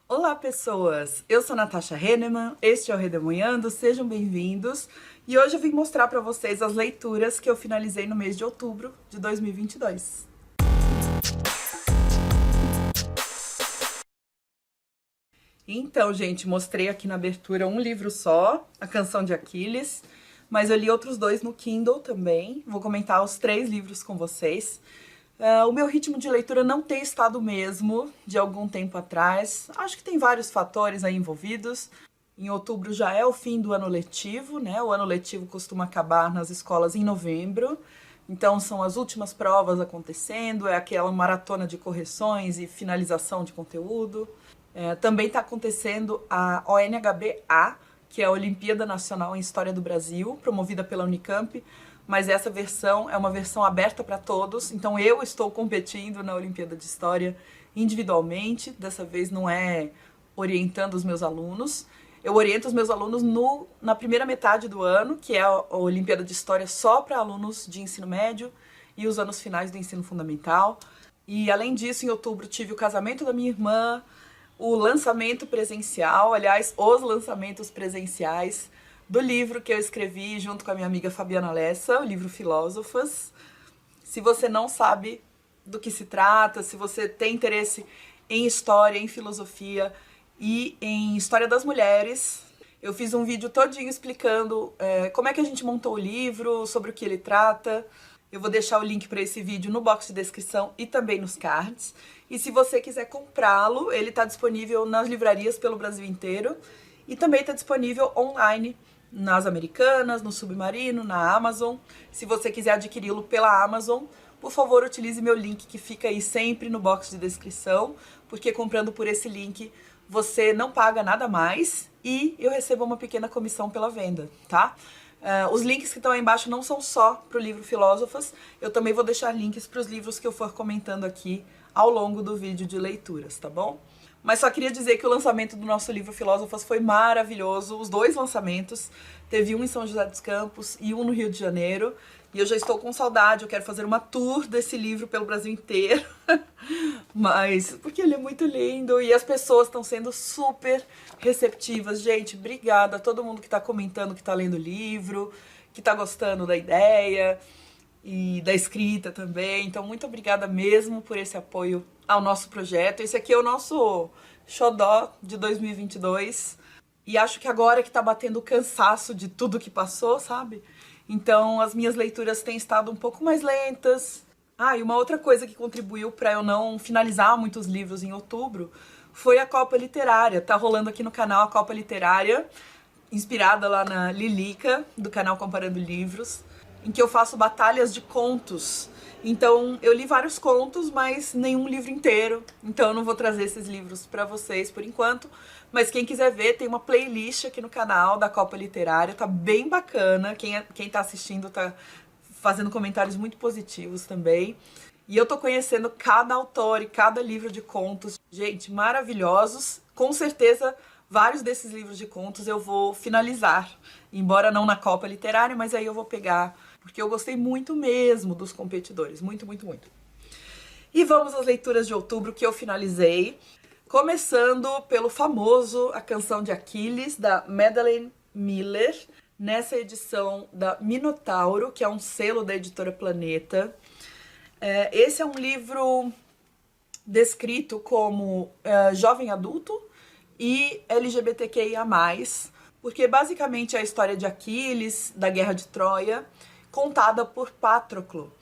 Olá, pessoas! Eu sou Natasha Henneman, este é o Redemoinhando, sejam bem-vindos. E hoje eu vim mostrar para vocês as leituras que eu finalizei no mês de outubro de 2022. Então, gente, mostrei aqui na abertura um livro só, A Canção de Aquiles, mas eu li outros dois no Kindle também. Vou comentar os 3 livros com vocês. O meu ritmo de leitura não tem estado o mesmo de algum tempo atrás. Acho que tem vários fatores aí envolvidos. Em outubro já é o fim do ano letivo, né? O ano letivo costuma acabar nas escolas em novembro. Então são as últimas provas acontecendo, é aquela maratona de correções e finalização de conteúdo. Também está acontecendo a ONHBA, que é a Olimpíada Nacional em História do Brasil, promovida pela Unicamp, mas essa versão é uma versão aberta para todos, então eu estou competindo na Olimpíada de História individualmente, dessa vez não é orientando os meus alunos. Eu oriento os meus alunos na primeira metade do ano, que é a Olimpíada de História só para alunos de ensino médio e os anos finais do ensino fundamental. E além disso, em outubro tive o casamento da minha irmã, o lançamento presencial, aliás, os lançamentos presenciais do livro que eu escrevi junto com a minha amiga Fabiana Lessa, o livro Filósofas. Se você não sabe do que se trata, se você tem interesse em história, em filosofia e em história das mulheres, eu fiz um vídeo todinho explicando como é que a gente montou o livro, sobre o que ele trata. Eu vou deixar o link para esse vídeo no box de descrição e também nos cards. E se você quiser comprá-lo, ele está disponível nas livrarias pelo Brasil inteiro e também está disponível online nas Americanas, no Submarino, na Amazon. Se você quiser adquiri-lo pela Amazon, por favor, utilize meu link que fica aí sempre no box de descrição, porque comprando por esse link você não paga nada mais e eu recebo uma pequena comissão pela venda, tá? Os links que estão aí embaixo não são só para o livro Filósofas, eu também vou deixar links para os livros que eu for comentando aqui ao longo do vídeo de leituras, tá bom? Mas só queria dizer que o lançamento do nosso livro Filósofas foi maravilhoso, os 2 lançamentos, teve um em São José dos Campos e um no Rio de Janeiro, e eu já estou com saudade, eu quero fazer uma tour desse livro pelo Brasil inteiro, mas porque ele é muito lindo e as pessoas estão sendo super receptivas. Gente, obrigada a todo mundo que está comentando que está lendo o livro, que está gostando da ideia e da escrita também. Então, muito obrigada mesmo por esse apoio ao nosso projeto. Esse aqui é o nosso xodó de 2022. E acho que agora que tá batendo o cansaço de tudo que passou, sabe? Então, as minhas leituras têm estado um pouco mais lentas. E uma outra coisa que contribuiu para eu não finalizar muitos livros em outubro foi a Copa Literária. Tá rolando aqui no canal a Copa Literária, inspirada lá na Lilica, do canal Comparando Livros, em que eu faço batalhas de contos. Então, eu li vários contos, mas nenhum livro inteiro. Então, eu não vou trazer esses livros para vocês por enquanto. Mas quem quiser ver, tem uma playlist aqui no canal da Copa Literária. Tá bem bacana. Quem tá assistindo tá fazendo comentários muito positivos também. E eu tô conhecendo cada autor e cada livro de contos. Gente, maravilhosos. Com certeza, vários desses livros de contos eu vou finalizar. Embora não na Copa Literária, mas aí eu vou pegar, porque eu gostei muito mesmo dos competidores, muito, muito, muito. E vamos às leituras de outubro que eu finalizei, começando pelo famoso A Canção de Aquiles, da Madeleine Miller, nessa edição da Minotauro, que é um selo da editora Planeta. Esse é um livro descrito como jovem adulto e LGBTQIA+, porque basicamente é a história de Aquiles, da Guerra de Troia, contada por Patroclo.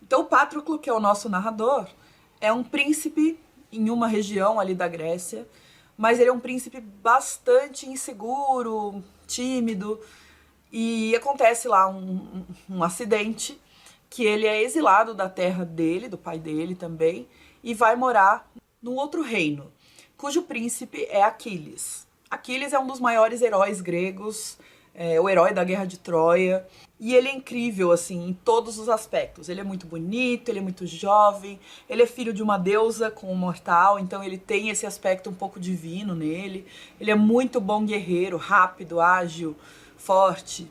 Então o Patroclo, que é o nosso narrador, é um príncipe em uma região ali da Grécia, mas ele é um príncipe bastante inseguro, tímido, e acontece lá um acidente que ele é exilado da terra dele, do pai dele também, e vai morar num outro reino, cujo príncipe é Aquiles. Aquiles é um dos maiores heróis gregos, o herói da Guerra de Troia, e ele é incrível, assim, em todos os aspectos. Ele é muito bonito, ele é muito jovem, ele é filho de uma deusa com um mortal, então ele tem esse aspecto um pouco divino nele. Ele é muito bom guerreiro, rápido, ágil, forte.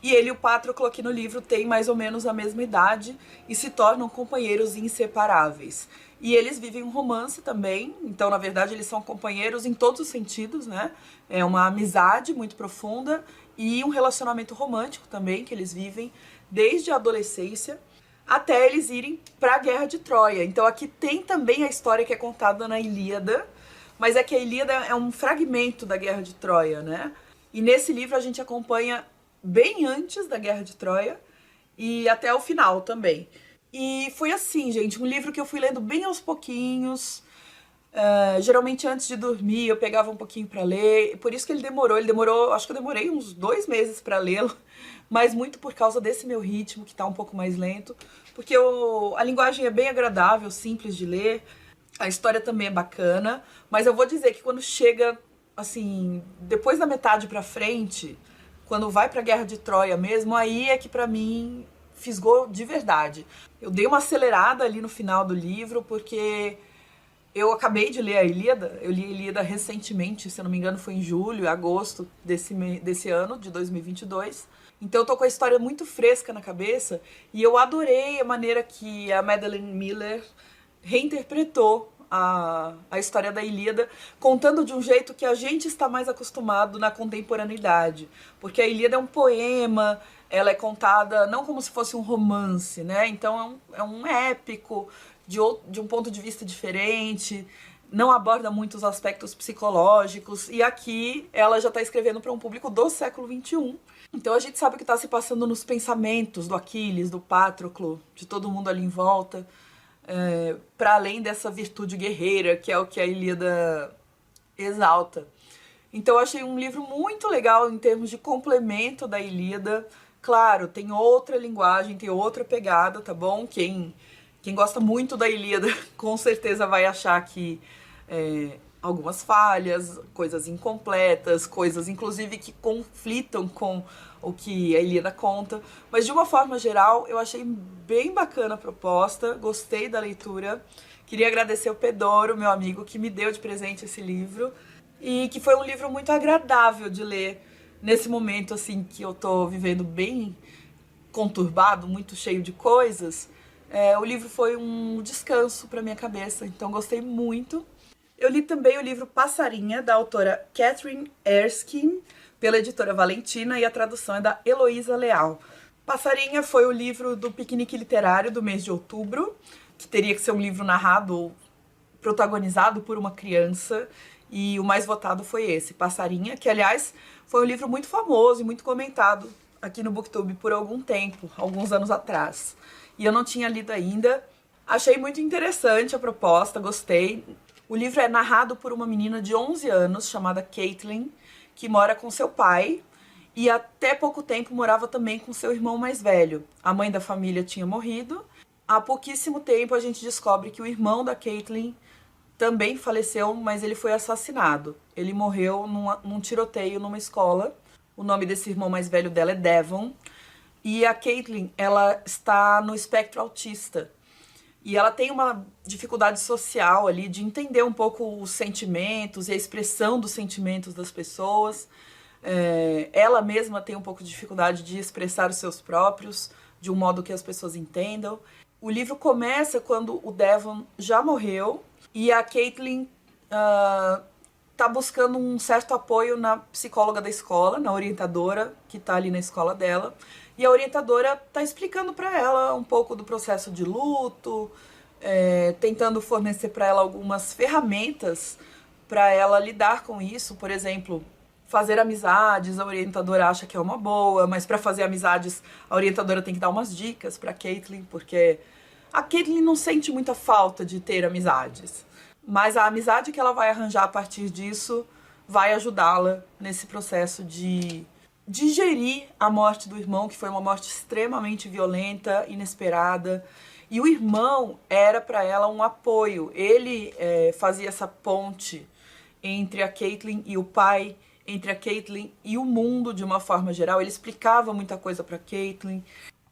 E ele e o Patroclo aqui no livro têm mais ou menos a mesma idade e se tornam companheiros inseparáveis. E eles vivem um romance também, então na verdade eles são companheiros em todos os sentidos, né? É uma amizade muito profunda e um relacionamento romântico também que eles vivem desde a adolescência até eles irem para a Guerra de Troia. Então aqui tem também a história que é contada na Ilíada, mas é que a Ilíada é um fragmento da Guerra de Troia, né? E nesse livro a gente acompanha bem antes da Guerra de Troia e até o final também. E foi assim, gente, um livro que eu fui lendo bem aos pouquinhos. Geralmente antes de dormir eu pegava um pouquinho para ler. Por isso que ele demorou, acho que eu demorei uns 2 meses para lê-lo, mas muito por causa desse meu ritmo que tá um pouco mais lento, porque a linguagem é bem agradável, simples de ler, a história também é bacana, mas eu vou dizer que quando chega, assim, depois da metade pra frente, quando vai pra Guerra de Troia mesmo, aí é que pra mim fisgou de verdade. Eu dei uma acelerada ali no final do livro, porque eu acabei de ler a Ilíada, eu li a Ilíada recentemente, se eu não me engano foi em julho, agosto desse ano, de 2022. Então eu tô com a história muito fresca na cabeça e eu adorei a maneira que a Madeline Miller reinterpretou a história da Ilíada, contando de um jeito que a gente está mais acostumado na contemporaneidade. Porque a Ilíada é um poema, ela é contada não como se fosse um romance, né? Então é um épico de um ponto de vista diferente, não aborda muito os aspectos psicológicos, e aqui ela já está escrevendo para um público do século XXI. Então a gente sabe o que está se passando nos pensamentos do Aquiles, do Patroclo, de todo mundo ali em volta, para além dessa virtude guerreira, que é o que a Ilíada exalta. Então eu achei um livro muito legal em termos de complemento da Ilíada. Claro, tem outra linguagem, tem outra pegada, tá bom? Quem gosta muito da Ilíada com certeza vai achar que algumas falhas, coisas incompletas, coisas inclusive que conflitam com o que a Ilíada conta. Mas de uma forma geral, eu achei bem bacana a proposta, gostei da leitura. Queria agradecer o Pedoro, meu amigo, que me deu de presente esse livro. E que foi um livro muito agradável de ler nesse momento assim que eu tô vivendo bem conturbado, muito cheio de coisas. O livro foi um descanso para minha cabeça, então gostei muito. Eu li também o livro Passarinha, da autora Catherine Erskine, pela editora Valentina, e a tradução é da Heloísa Leal. Passarinha foi o livro do piquenique literário do mês de outubro, que teria que ser um livro narrado ou protagonizado por uma criança, e o mais votado foi esse, Passarinha, que aliás foi um livro muito famoso e muito comentado aqui no BookTube por algum tempo, alguns anos atrás. E eu não tinha lido ainda. Achei muito interessante a proposta, gostei. O livro é narrado por uma menina de 11 anos chamada Caitlin, que mora com seu pai e até pouco tempo morava também com seu irmão mais velho. A mãe da família tinha morrido. Há pouquíssimo tempo a gente descobre que o irmão da Caitlin também faleceu, mas ele foi assassinado. Ele morreu num tiroteio numa escola. O nome desse irmão mais velho dela é Devon. E a Caitlin, ela está no espectro autista. E ela tem uma dificuldade social ali de entender um pouco os sentimentos e a expressão dos sentimentos das pessoas. Ela mesma tem um pouco de dificuldade de expressar os seus próprios, de um modo que as pessoas entendam. O livro começa quando o Devon já morreu e a Caitlin tá buscando um certo apoio na psicóloga da escola, na orientadora que tá ali na escola dela. E a orientadora tá explicando para ela um pouco do processo de luto, tentando fornecer para ela algumas ferramentas para ela lidar com isso. Por exemplo, fazer amizades, a orientadora acha que é uma boa, mas para fazer amizades a orientadora tem que dar umas dicas para Caitlin, porque a Caitlin não sente muita falta de ter amizades. Mas a amizade que ela vai arranjar a partir disso vai ajudá-la nesse processo de digerir a morte do irmão, que foi uma morte extremamente violenta, inesperada. E o irmão era para ela um apoio. Ele fazia essa ponte entre a Caitlin e o pai, entre a Caitlin e o mundo de uma forma geral. Ele explicava muita coisa para Caitlin.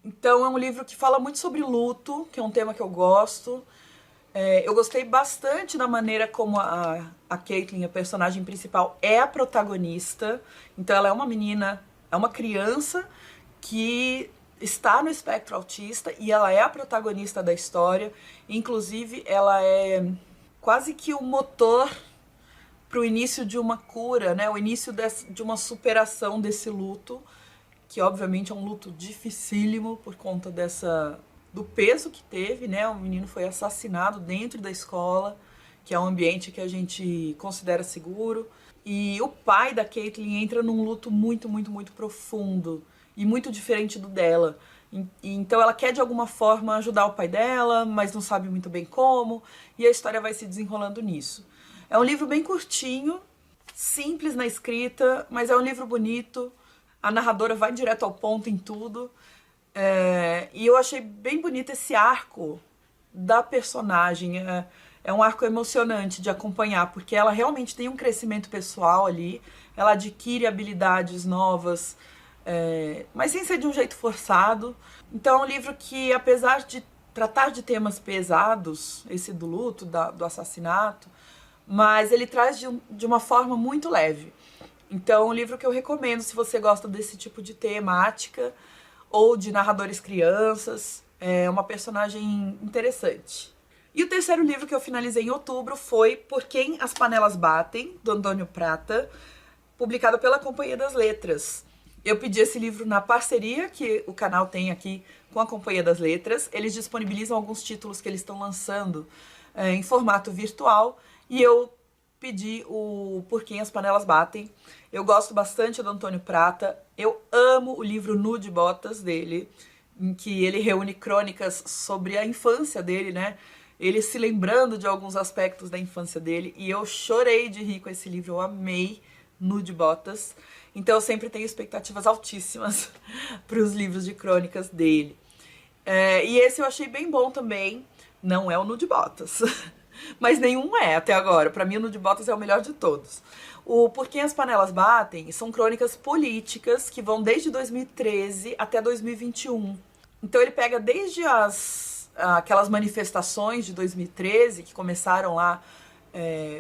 Então é um livro que fala muito sobre luto, que é um tema que eu gosto. Eu gostei bastante da maneira como a Caitlin, a personagem principal, é a protagonista. Então ela é uma menina, é uma criança que está no espectro autista e ela é a protagonista da história. Inclusive, ela é quase que o motor para o início de uma cura, né? O início de uma superação desse luto, que obviamente é um luto dificílimo por conta do peso que teve, né? O menino foi assassinado dentro da escola, que é um ambiente que a gente considera seguro. E o pai da Caitlin entra num luto muito, muito, muito profundo e muito diferente do dela. Então ela quer de alguma forma ajudar o pai dela, mas não sabe muito bem como, e a história vai se desenrolando nisso. É um livro bem curtinho, simples na escrita, mas é um livro bonito. A narradora vai direto ao ponto em tudo. E eu achei bem bonito esse arco da personagem. É um arco emocionante de acompanhar, porque ela realmente tem um crescimento pessoal ali, ela adquire habilidades novas, mas sem ser de um jeito forçado. Então é um livro que, apesar de tratar de temas pesados, esse do luto, do assassinato, mas ele traz de uma forma muito leve. Então é um livro que eu recomendo se você gosta desse tipo de temática, ou de narradores crianças. É uma personagem interessante. E o terceiro livro que eu finalizei em outubro foi Por Quem as Panelas Batem, do Antônio Prata, publicado pela Companhia das Letras. Eu pedi esse livro na parceria que o canal tem aqui com a Companhia das Letras. Eles disponibilizam alguns títulos que eles estão lançando em formato virtual, e eu pedi o Por Quem as Panelas Batem. Eu gosto bastante do Antônio Prata. Eu amo o livro Nu de Botas dele, em que ele reúne crônicas sobre a infância dele, né? Ele se lembrando de alguns aspectos da infância dele, e eu chorei de rir com esse livro. Eu amei Nu de Botas. Então eu sempre tenho expectativas altíssimas para os livros de crônicas dele. E esse eu achei bem bom também. Não é o Nu de Botas, mas nenhum é até agora. Para mim o Nu de Botas é o melhor de todos. O Por Quem as Panelas Batem são crônicas políticas que vão desde 2013 até 2021. Então ele pega desde aquelas manifestações de 2013, que começaram lá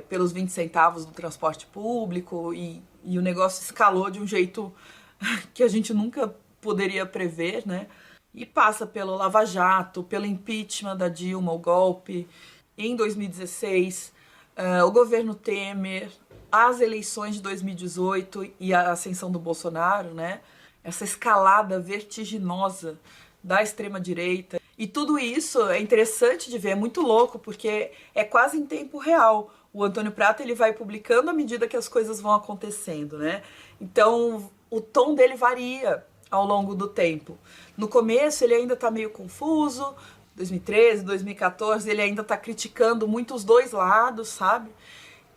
pelos 20 centavos do transporte público, e o negócio escalou de um jeito que a gente nunca poderia prever, né? E passa pelo Lava Jato, pelo impeachment da Dilma, o golpe, em 2016, o governo Temer, as eleições de 2018 e a ascensão do Bolsonaro, né? Essa escalada vertiginosa da extrema-direita. E tudo isso é interessante de ver, é muito louco, porque é quase em tempo real. O Antônio Prata, ele vai publicando à medida que as coisas vão acontecendo, né? Então, o tom dele varia ao longo do tempo. No começo, ele ainda tá meio confuso. 2013, 2014, ele ainda tá criticando muito os dois lados, sabe?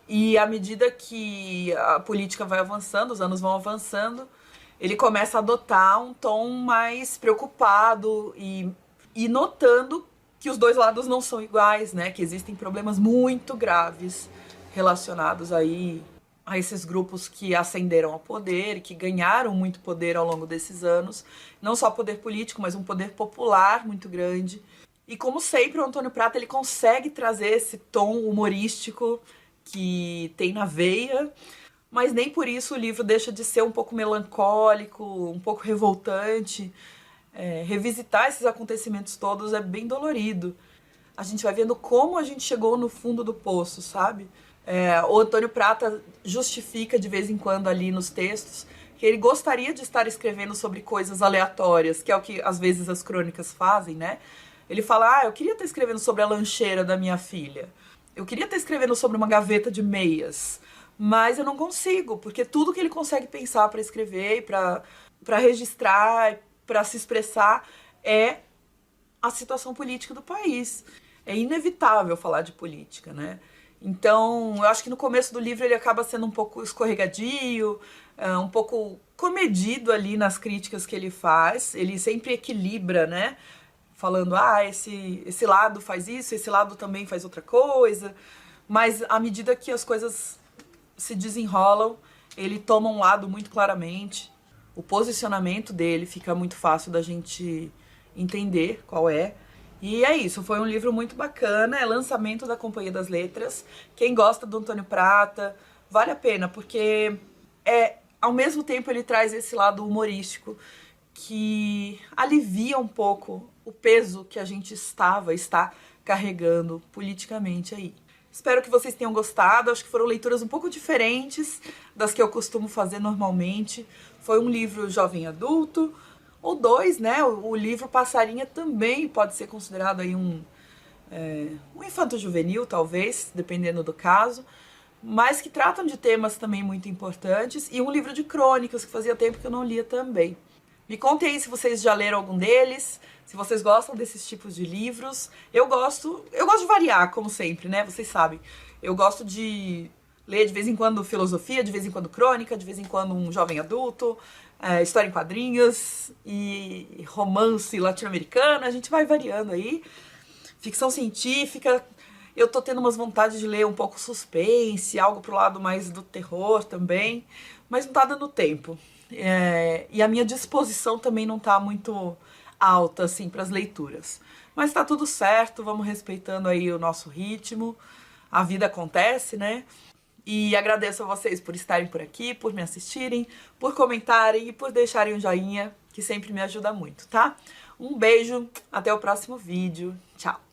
E à medida que a política vai avançando, os anos vão avançando, ele começa a adotar um tom mais preocupado e notando que os dois lados não são iguais, né? Que existem problemas muito graves relacionados aí a esses grupos que ascenderam ao poder, que ganharam muito poder ao longo desses anos. Não só poder político, mas um poder popular muito grande. E como sempre, o Antônio Prata, ele consegue trazer esse tom humorístico que tem na veia, mas nem por isso o livro deixa de ser um pouco melancólico, um pouco revoltante. Revisitar esses acontecimentos todos é bem dolorido. A gente vai vendo como a gente chegou no fundo do poço, sabe? O Antônio Prata justifica de vez em quando ali nos textos que ele gostaria de estar escrevendo sobre coisas aleatórias, que é o que às vezes as crônicas fazem, né? Ele fala, eu queria estar escrevendo sobre a lancheira da minha filha. Eu queria estar escrevendo sobre uma gaveta de meias. Mas eu não consigo, porque tudo que ele consegue pensar para escrever, para registrar, para se expressar, é a situação política do país. É inevitável falar de política, né? Então, eu acho que no começo do livro ele acaba sendo um pouco escorregadio, um pouco comedido ali nas críticas que ele faz. Ele sempre equilibra, né? Falando, esse lado faz isso, esse lado também faz outra coisa. Mas à medida que as coisas se desenrolam, ele toma um lado muito claramente. O posicionamento dele fica muito fácil da gente entender qual é. E é isso, foi um livro muito bacana, é lançamento da Companhia das Letras. Quem gosta do Antônio Prata, vale a pena, porque ao mesmo tempo ele traz esse lado humorístico, que alivia um pouco o peso que a gente está carregando politicamente aí. Espero que vocês tenham gostado, acho que foram leituras um pouco diferentes das que eu costumo fazer normalmente. Foi um livro jovem adulto, ou dois, né? O livro Passarinha também pode ser considerado aí um infanto-juvenil, talvez, dependendo do caso, mas que tratam de temas também muito importantes, e um livro de crônicas que fazia tempo que eu não lia também. Me contem aí se vocês já leram algum deles, se vocês gostam desses tipos de livros. Eu gosto de variar, como sempre, né? Vocês sabem. Eu gosto de ler de vez em quando filosofia, de vez em quando crônica, de vez em quando um jovem adulto, história em quadrinhos e romance latino-americano. A gente vai variando aí. Ficção científica. Eu tô tendo umas vontades de ler um pouco suspense, algo pro lado mais do terror também, mas não tá dando tempo. E a minha disposição também não tá muito alta, assim, pras leituras. Mas tá tudo certo, vamos respeitando aí o nosso ritmo. A vida acontece, né? E agradeço a vocês por estarem por aqui, por me assistirem, por comentarem e por deixarem um joinha, que sempre me ajuda muito, tá? Um beijo, até o próximo vídeo. Tchau!